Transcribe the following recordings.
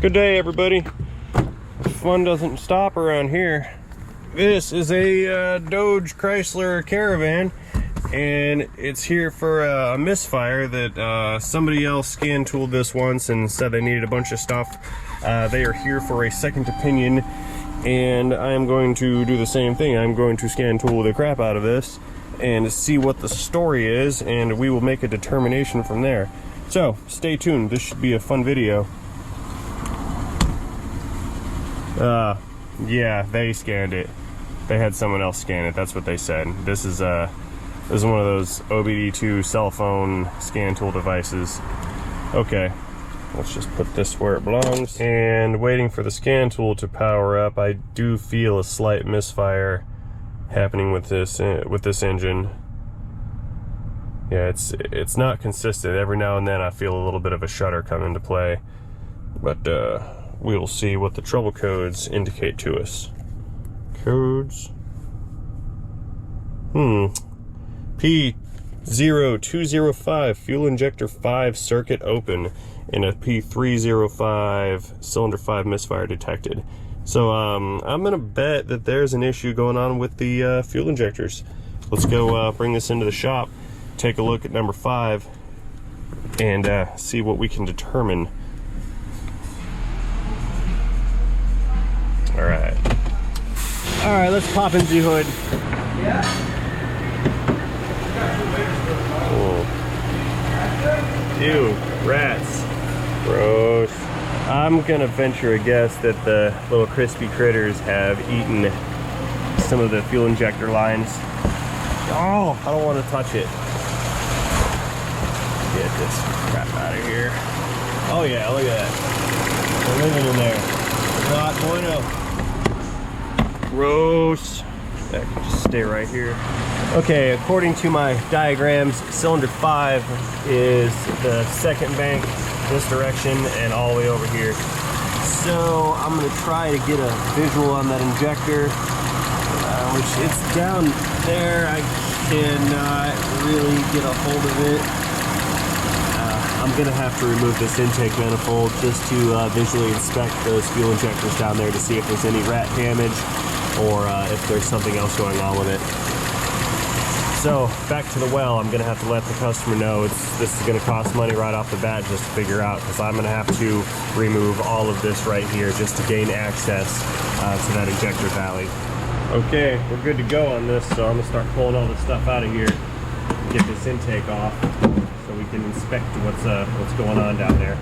Good day, everybody. Fun doesn't stop around here. This is a Dodge Chrysler Caravan, and it's here for a misfire that somebody else scan tooled this once and said they needed a bunch of stuff. They are here for a second opinion, and I am going to do the same thing. I'm going to scan tool the crap out of this and see what the story is, and we will make a determination from there. So stay tuned. This should be a fun video. Yeah, they scanned it. They had someone else scan it. That's what they said. This is one of those OBD2 cell phone scan tool devices. Okay, let's just put this where it belongs. And waiting for the scan tool to power up, I do feel a slight misfire happening with this engine. Yeah, it's not consistent. Every now and then I feel a little bit of a shudder come into play, but we will see what the trouble codes indicate to us. Codes. P0205, fuel injector 5 circuit open, and a P305 cylinder 5 misfire detected. So I'm gonna bet that there's an issue going on with the fuel injectors. Let's go bring this into the shop, take a look at number 5, and see what we can determine. All right, let's pop into the hood. Yeah. Cool. Ew, rats. Gross. I'm gonna venture a guess that the little crispy critters have eaten some of the fuel injector lines. Oh, I don't want to touch it. Get this crap out of here. Oh yeah, look at that. They're living in there. Not bueno. Gross. That can just stay right here. Okay, according to my diagrams, cylinder 5 is the second bank this direction and all the way over here. So I'm gonna try to get a visual on that injector, which it's down there. I cannot really get a hold of it. I'm gonna have to remove this intake manifold just to visually inspect those fuel injectors down there to see if there's any rat damage or if there's something else going on with it. So back to the well. I'm gonna have to let the customer know this is gonna cost money right off the bat just to figure out, because I'm gonna have to remove all of this right here just to gain access to that injector valley. Okay, we're good to go on this, so I'm gonna start pulling all this stuff out of here, get this intake off, so we can inspect what's going on down there.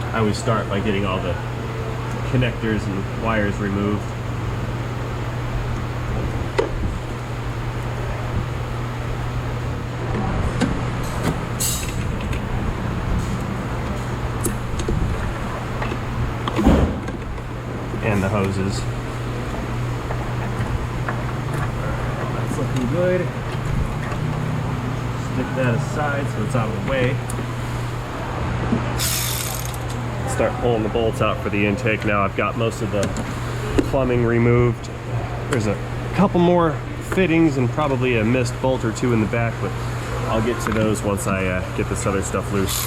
I always start by getting all the connectors and wires removed. And the hoses. That's looking good. Stick that aside so it's out of the way. Start pulling the bolts out for the intake. Now I've got most of the plumbing removed. There's a couple more fittings and probably a missed bolt or two in the back, but I'll get to those once I get this other stuff loose.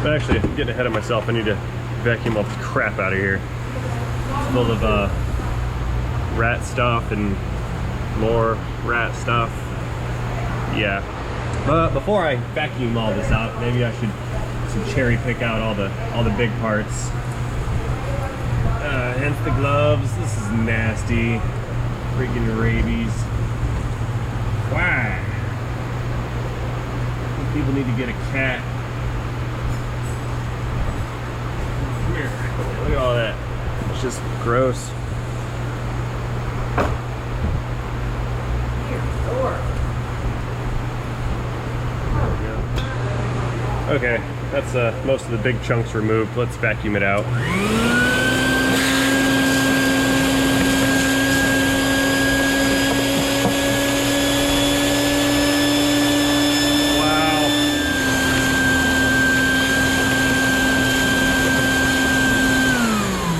But actually, I'm getting ahead of myself. I need to vacuum all the crap out of here. It's full of rat stuff and more rat stuff. Yeah. But before I vacuum all this out, maybe I should cherry pick out all the big parts. Hence the gloves. This is nasty. Freaking rabies. Why? People need to get a cat. Come here. Look at all that. It's just gross. Okay, that's most of the big chunks removed. Let's vacuum it out. Wow.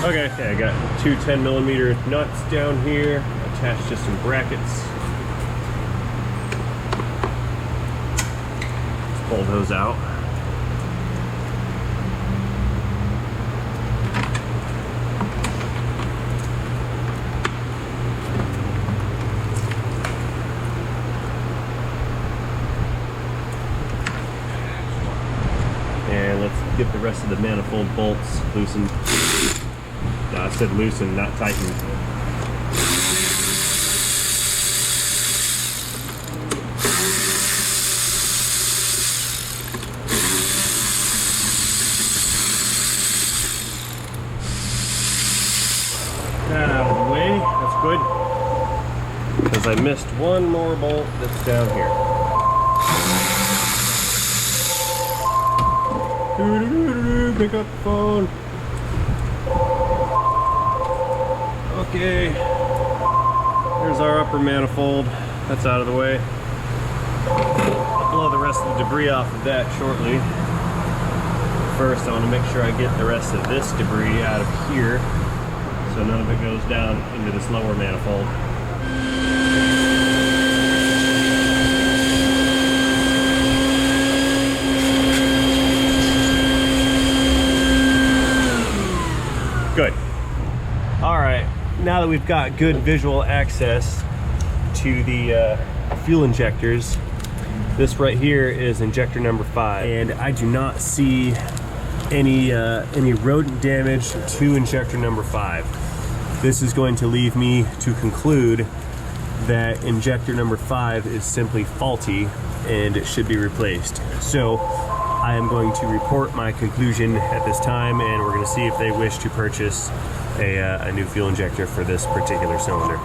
Okay, I got two 10mm nuts down here attached to some brackets. Let's pull those out. And let's get the rest of the manifold bolts loosened. No, I said loosened, not tightened. That out of the way, that's good. Because I missed one more bolt that's down here. Pick up the phone. Okay, there's our upper manifold. That's out of the way. I'll blow the rest of the debris off of that shortly. First, I want to make sure I get the rest of this debris out of here, so none of it goes down into this lower manifold. Good. All right, now that we've got good visual access to the fuel injectors, this right here is injector number 5, and I do not see any rodent damage to injector number 5. This is going to leave me to conclude that injector number 5 is simply faulty and it should be replaced. So I am going to report my conclusion at this time, and we're going to see if they wish to purchase a new fuel injector for this particular cylinder.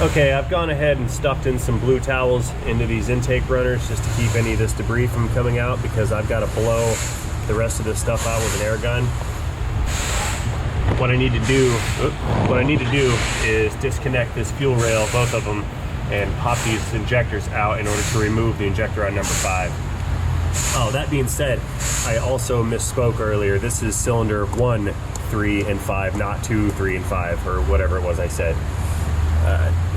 Okay, I've gone ahead and stuffed in some blue towels into these intake runners just to keep any of this debris from coming out, because I've got to blow the rest of this stuff out with an air gun. What I need to do is disconnect this fuel rail, both of them, and pop these injectors out in order to remove the injector on number 5. Oh, that being said, I also misspoke earlier. This is cylinder 1, 3, and 5, not 2, 3, and 5, or whatever it was I said.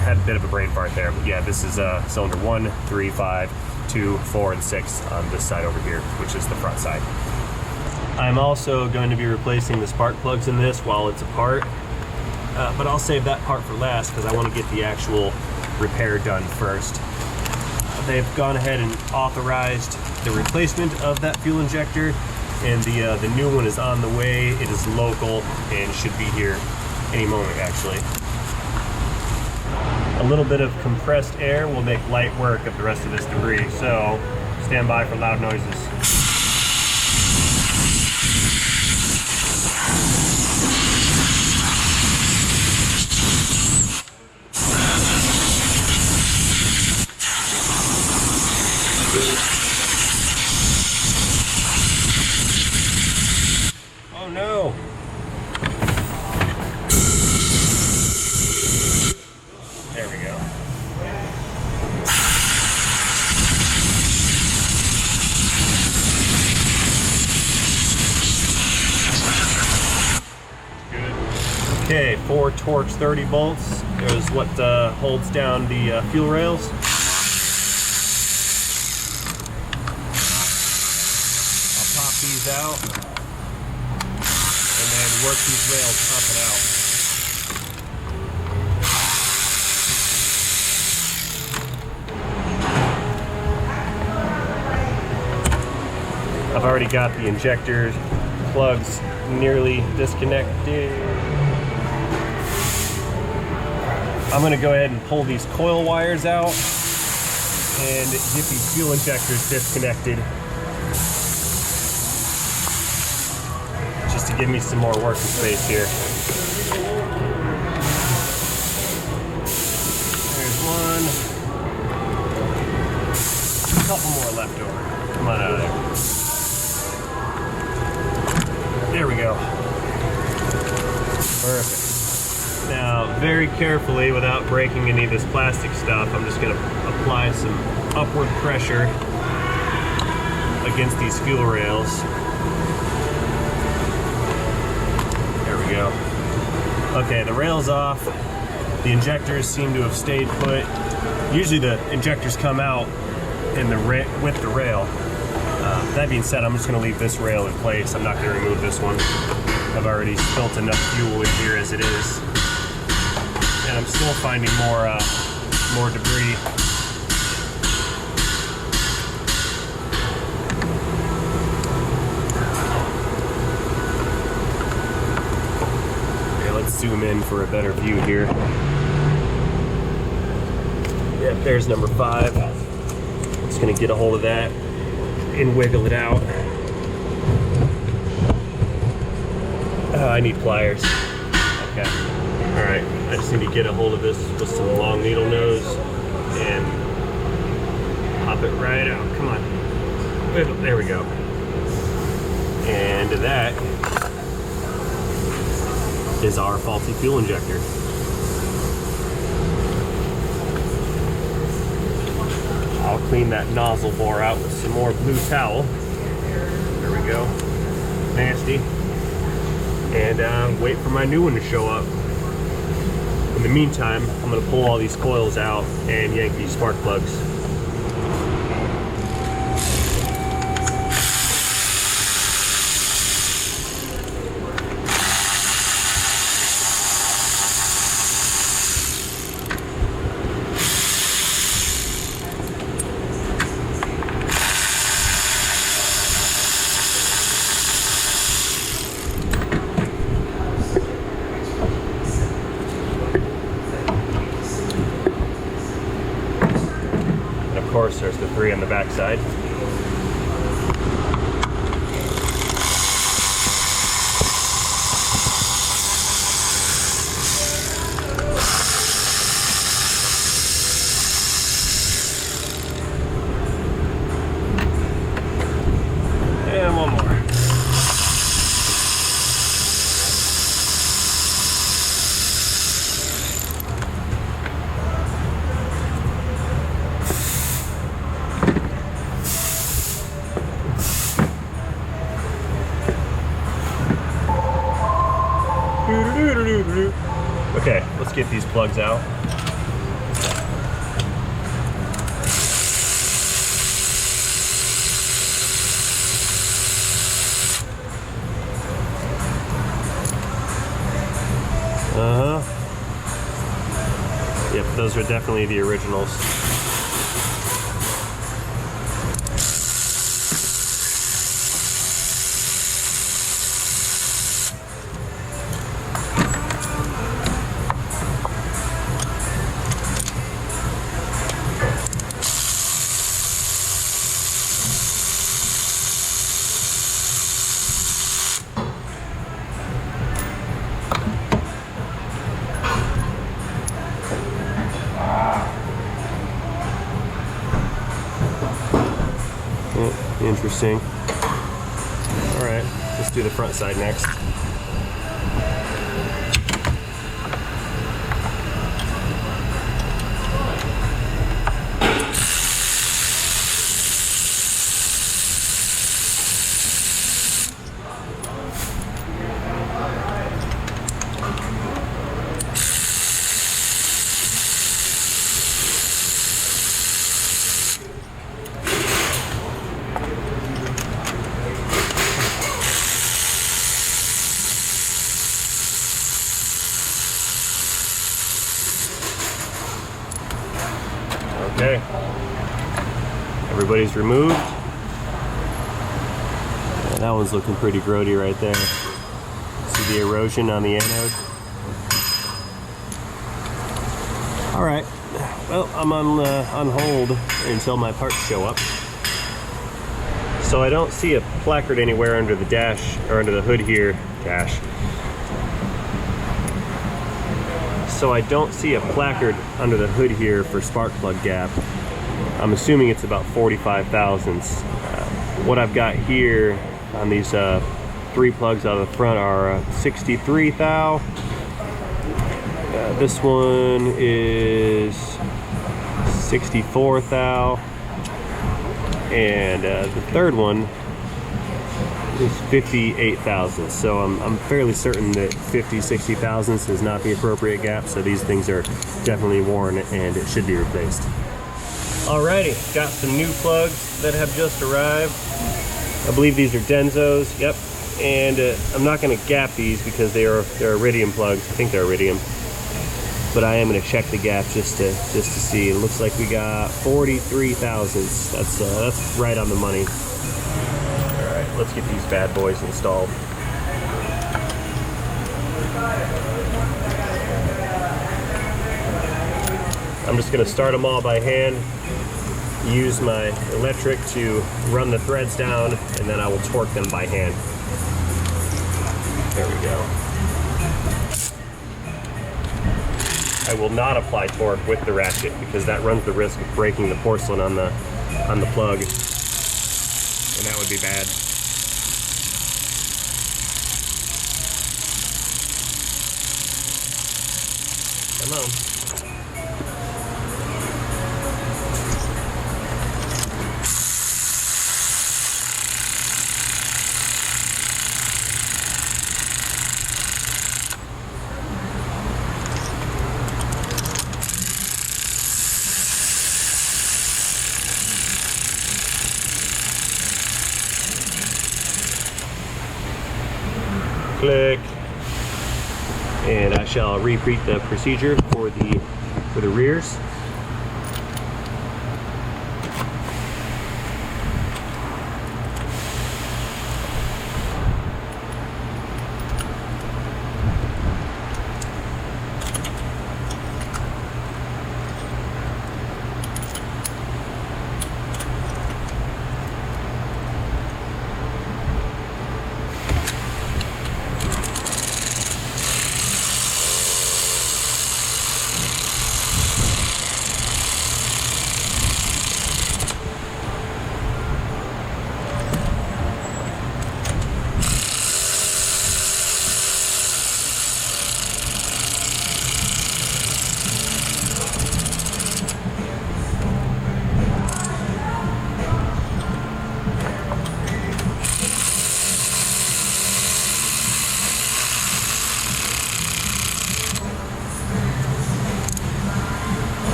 Had a bit of a brain fart there, but yeah, this is cylinder 1, 3, 5, 2, 4, and 6 on this side over here, which is the front side. I'm also going to be replacing the spark plugs in this while it's apart, but I'll save that part for last because I want to get the actual repair done first. They've gone ahead and authorized the replacement of that fuel injector, and the new one is on the way. It is local and should be here any moment, actually. A little bit of compressed air will make light work of the rest of this debris, so stand by for loud noises. Oh no! There we go. Good. Okay, 4 Torx 30 bolts. There's what holds down the fuel rails. I'll pop these out and then work these rails up and out. I've already got the injector plugs nearly disconnected. I'm going to go ahead and pull these coil wires out and get these fuel injectors disconnected, just to give me some more working space here. couple more left over. Come on out of there. There we go. Perfect. Now, very carefully, without breaking any of this plastic stuff, I'm just going to apply some upward pressure against these fuel rails. There we go. Okay, the rail's off. The injectors seem to have stayed put. Usually the injectors come out in the with the rail. That being said, I'm just going to leave this rail in place. I'm not going to remove this one. I've already spilt enough fuel in here as it is. And I'm still finding more debris. Okay, let's zoom in for a better view here. Yep, there's number 5. Just gonna get a hold of that and wiggle it out. I need pliers. Okay. All right. I just need to get a hold of this with some long needle nose and pop it right out. Come on. Wiggle. There we go. And that is our faulty fuel injector. I'll clean that nozzle bore out with some more blue towel. There we go. Nasty. And wait for my new one to show up. In the meantime, I'm going to pull all these coils out and yank these spark plugs. Of course, there's the 3 on the back side. And one more. Okay, let's get these plugs out. Yep, those are definitely the originals. Interesting. All right, let's do the front side next. Okay, everybody's removed. Yeah, that one's looking pretty grody right there. See the erosion on the anode? All right, well, I'm on hold until my parts show up. So I don't see a placard anywhere under the dash, or under the hood here, So I don't see a placard under the hood here for spark plug gap. I'm assuming it's about 45 thousandths. What I've got here on these 3 plugs out of the front are 63 thou. This one is 64 thou, and the third one is 58 thousandths. So I'm fairly certain that 50-60 thousandths is not the appropriate gap, so these things are definitely worn and it should be replaced. Alrighty, got some new plugs that have just arrived. I believe these are Denzos, yep. And I'm not going to gap these because they're iridium plugs. I think they're iridium. But I am going to check the gap just to see. It looks like we got 43 thousandths. That's right on the money. All right, let's get these bad boys installed. I'm just going to start them all by hand. Use my electric to run the threads down, and then I will torque them by hand. There we go. I will not apply torque with the ratchet because that runs the risk of breaking the porcelain on the plug, and that would be bad. Come on. Click, and I shall repeat the procedure for the rears.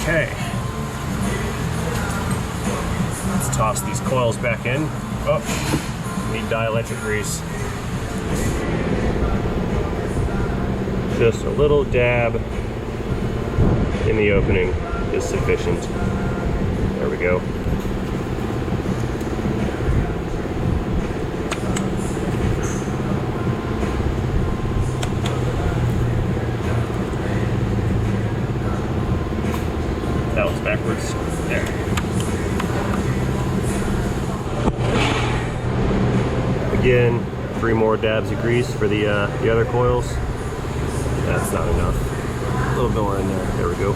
Okay, let's toss these coils back in. Oh, need dielectric grease. Just a little dab in the opening is sufficient. There we go. That was backwards. There. Again, 3 more dabs of grease for the other coils. That's not enough. A little bit more in there. There we go.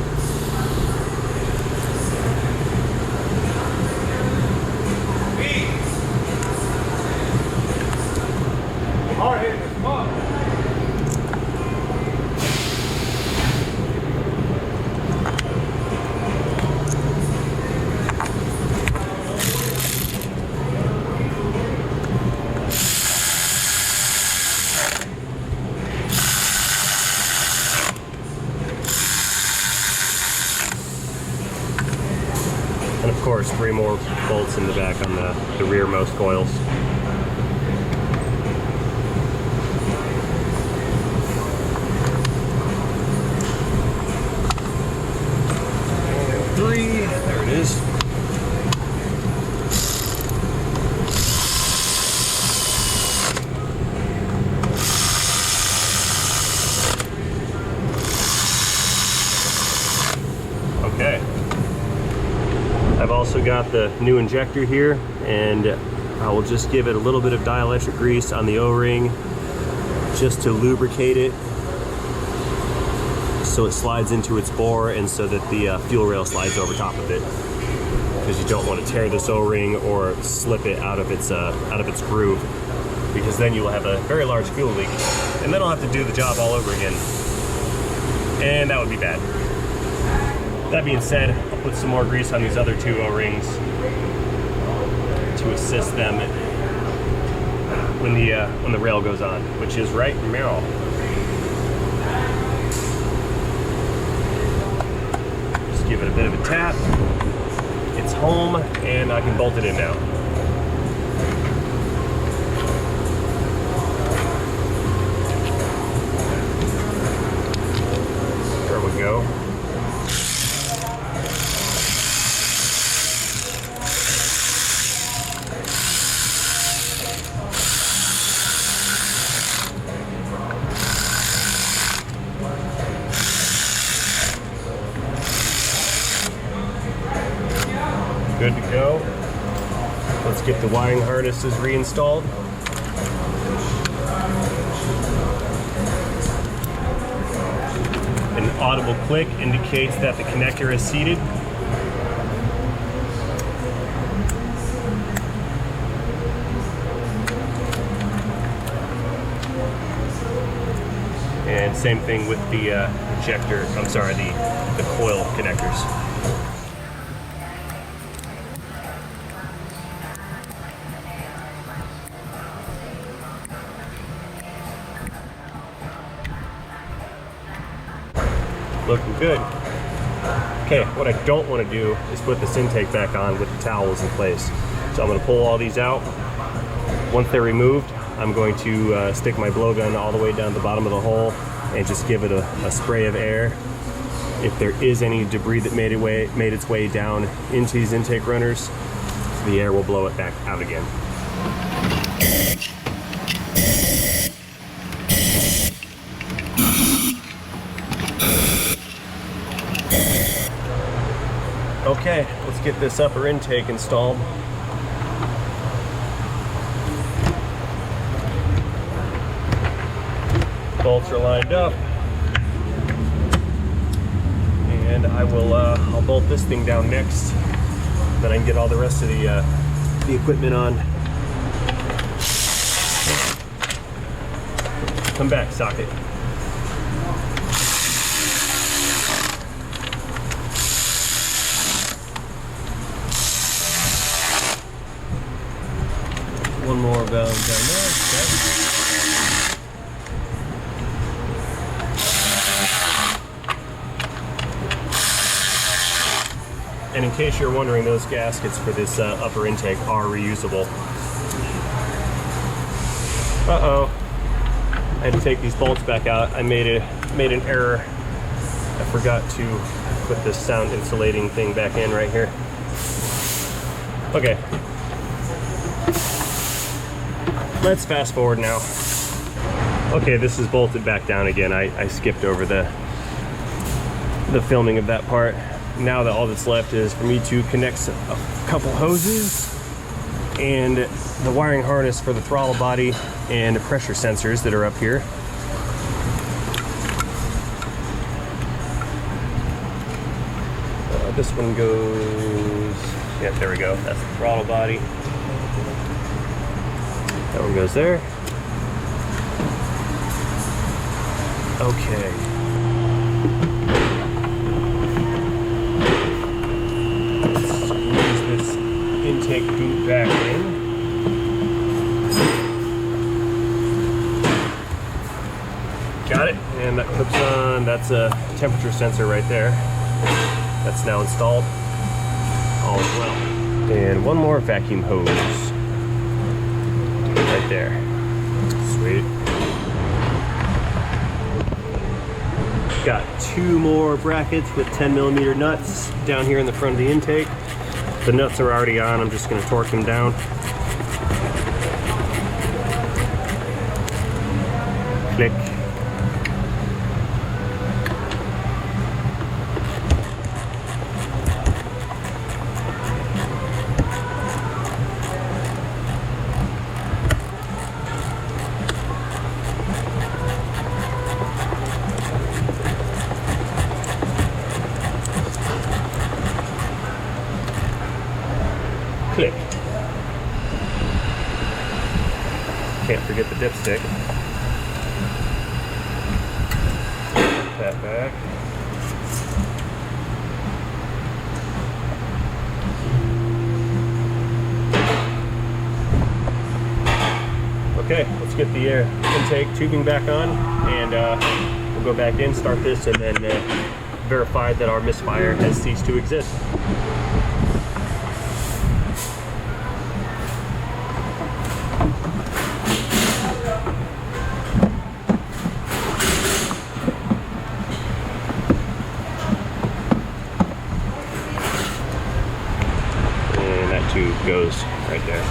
And of course, 3 more bolts in the back on the rearmost coils. And 3, there it is. Okay. I've also got the new injector here, and I will just give it a little bit of dielectric grease on the O-ring just to lubricate it so it slides into its bore and so that the fuel rail slides over top of it. because you don't want to tear this O-ring or slip it out of its groove, because then you will have a very large fuel leak, and then I'll have to do the job all over again, and that would be bad. That being said, I'll put some more grease on these other two O-rings to assist them when the rail goes on, which is right now. Just give it a bit of a tap. It's home, and I can bolt it in now. There we go. Good to go. Let's get the wiring harnesses reinstalled. An audible click indicates that the connector is seated. And same thing with the ejector, I'm sorry, the coil connectors. Looking good. Okay, what I don't want to do is put this intake back on with the towels in place. So I'm going to pull all these out. Once they're removed, I'm going to stick my blowgun all the way down the bottom of the hole and just give it a spray of air. If there is any debris that made its way down into these intake runners, the air will blow it back out again. Okay, let's get this upper intake installed. Bolts are lined up, and I'll bolt this thing down next. Then I can get all the rest of the equipment on. Come back, socket. One more valve down there. Okay. And in case you're wondering, those gaskets for this upper intake are reusable. Uh-oh. I had to take these bolts back out. I made an error. I forgot to put this sound insulating thing back in right here. Okay. Let's fast forward now. Okay, this is bolted back down again. I skipped over the filming of that part. Now that all that's left is for me to connect a couple hoses and the wiring harness for the throttle body and the pressure sensors that are up here. This one goes, yeah, there we go. That's the throttle body. That one goes there. Okay. Let's squeeze this intake boot back in. Got it. And that clips on. That's a temperature sensor right there. That's now installed. All is well. And one more vacuum hose. Right there. Sweet. Got two more brackets with 10mm nuts down here in the front of the intake. The nuts are already on. I'm just going to torque them down. Click. dipstick. Put that back. Okay, let's get the air intake tubing back on, and we'll go back in, start this, and then verify that our misfire has ceased to exist. And that tube goes right there.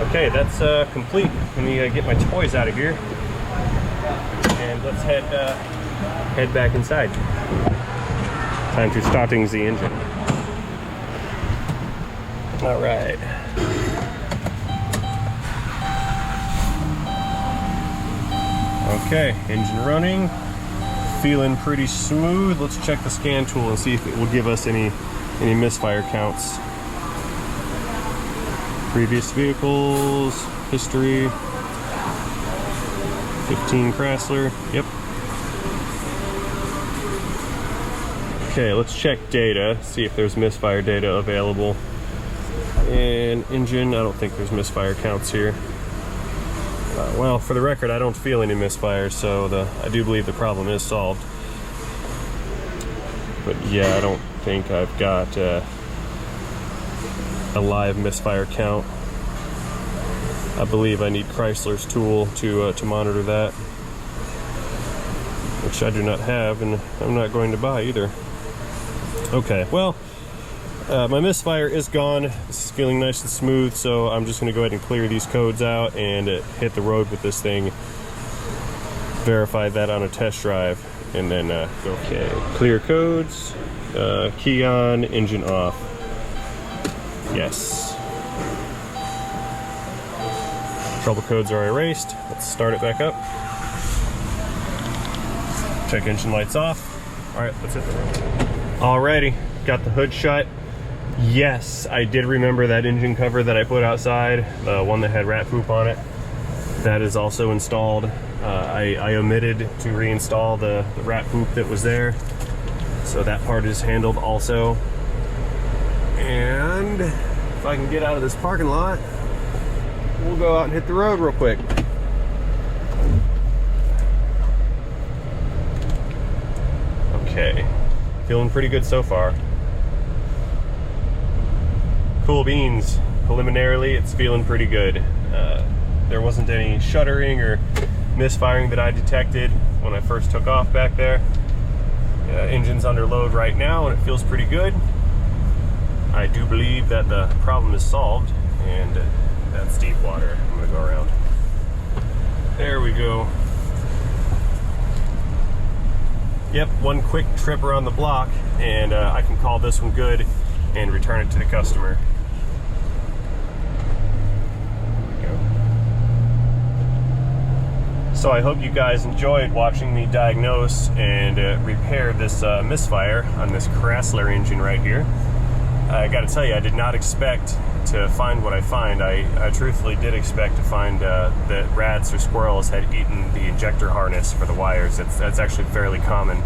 Okay, that's complete. Let me get my toys out of here, and let's head back inside. Time to starting the engine. All right. Okay, engine running, feeling pretty smooth. Let's check the scan tool and see if it will give us any misfire counts. Previous vehicles, history, 15 Chrysler, yep. Okay, let's check data, see if there's misfire data available. And engine, I don't think there's misfire counts here. Well, for the record, I don't feel any misfire, so I do believe the problem is solved. But yeah, I don't think I've got a live misfire count. I believe I need Chrysler's tool to monitor that, which I do not have, and I'm not going to buy either. Okay, well, my misfire is gone. This is feeling nice and smooth, so I'm just going to go ahead and clear these codes out and hit the road with this thing. Verify that on a test drive, and then go. Okay, clear codes, key on, engine off. Yes. Trouble codes are erased. Let's start it back up. Check engine lights off. All right, that's it. Alrighty, got the hood shut. Yes, I did remember that engine cover that I put outside, the one that had rat poop on it. That is also installed. I omitted to reinstall the rat poop that was there, so that part is handled also. And if I can get out of this parking lot, we'll go out and hit the road real quick. Okay, feeling pretty good so far. Cool beans. Preliminarily, it's feeling pretty good. There wasn't any shuddering or misfiring that I detected when I first took off back there. Engine's under load right now, and it feels pretty good. I do believe that the problem is solved, and that's deep water. I'm gonna go around. There we go. Yep, one quick trip around the block, and I can call this one good and return it to the customer. There we go. So I hope you guys enjoyed watching me diagnose and repair this misfire on this Chrysler engine right here. I gotta tell you, I did not expect to find what I find. I truthfully did expect to find that rats or squirrels had eaten the injector harness for the wires. That's actually fairly common.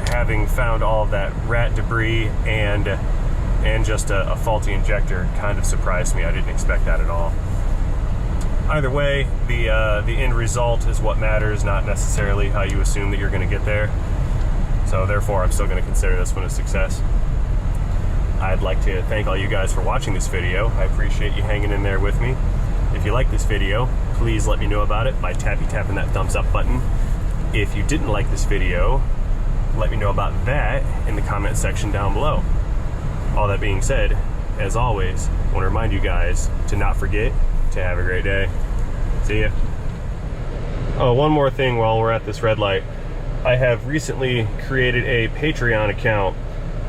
Having found all of that rat debris and just a faulty injector kind of surprised me. I didn't expect that at all. Either way, the end result is what matters, not necessarily how you assume that you're going to get there. So therefore, I'm still going to consider this one a success. I'd like to thank all you guys for watching this video. I appreciate you hanging in there with me. If you like this video, please let me know about it by tapping that thumbs up button. If you didn't like this video, let me know about that in the comment section down below. All that being said, as always, I want to remind you guys to not forget to have a great day. See ya. Oh, one more thing while we're at this red light. I have recently created a Patreon account.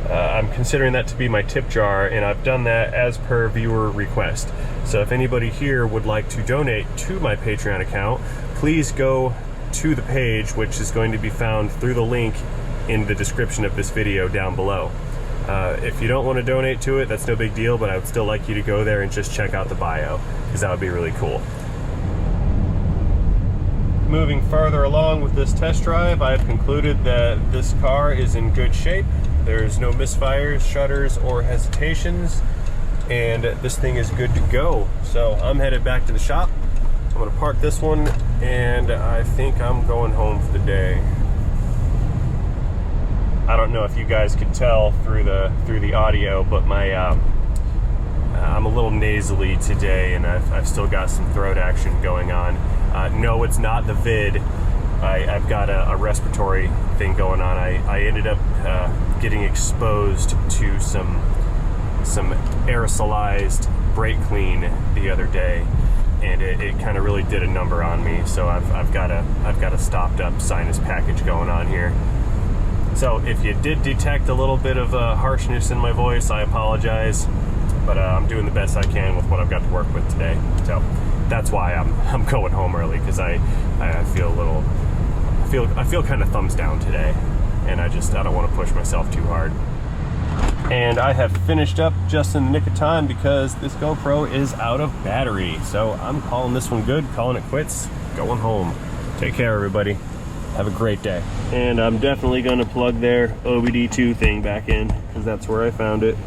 I'm considering that to be my tip jar, and I've done that as per viewer request. So if anybody here would like to donate to my Patreon account, please go to the page, which is going to be found through the link in the description of this video down below. If you don't want to donate to it, that's no big deal, but I would still like you to go there and just check out the bio, because that would be really cool. moving farther along with this test drive, I've concluded that this car is in good shape. There's no misfires, shudders, or hesitations, and this thing is good to go. So I'm headed back to the shop. I'm gonna park this one, and I think I'm going home for the day. I don't know if you guys could tell through the audio, but my I'm a little nasally today, and I've still got some throat action going on. No, it's not the vid. I've got a respiratory thing going on. I ended up getting exposed to some aerosolized brake clean the other day, and it kind of really did a number on me. So I've got a stopped up sinus package going on here. So if you did detect a little bit of harshness in my voice, I apologize, but I'm doing the best I can with what I've got to work with today. So that's why I'm going home early, because I feel kind of thumbs down today, and I don't want to push myself too hard. And I have finished up just in the nick of time because this GoPro is out of battery. So I'm calling this one good, calling it quits, going home. Take care, everybody. Have a great day. And I'm definitely going to plug their OBD2 thing back in, because that's where I found it.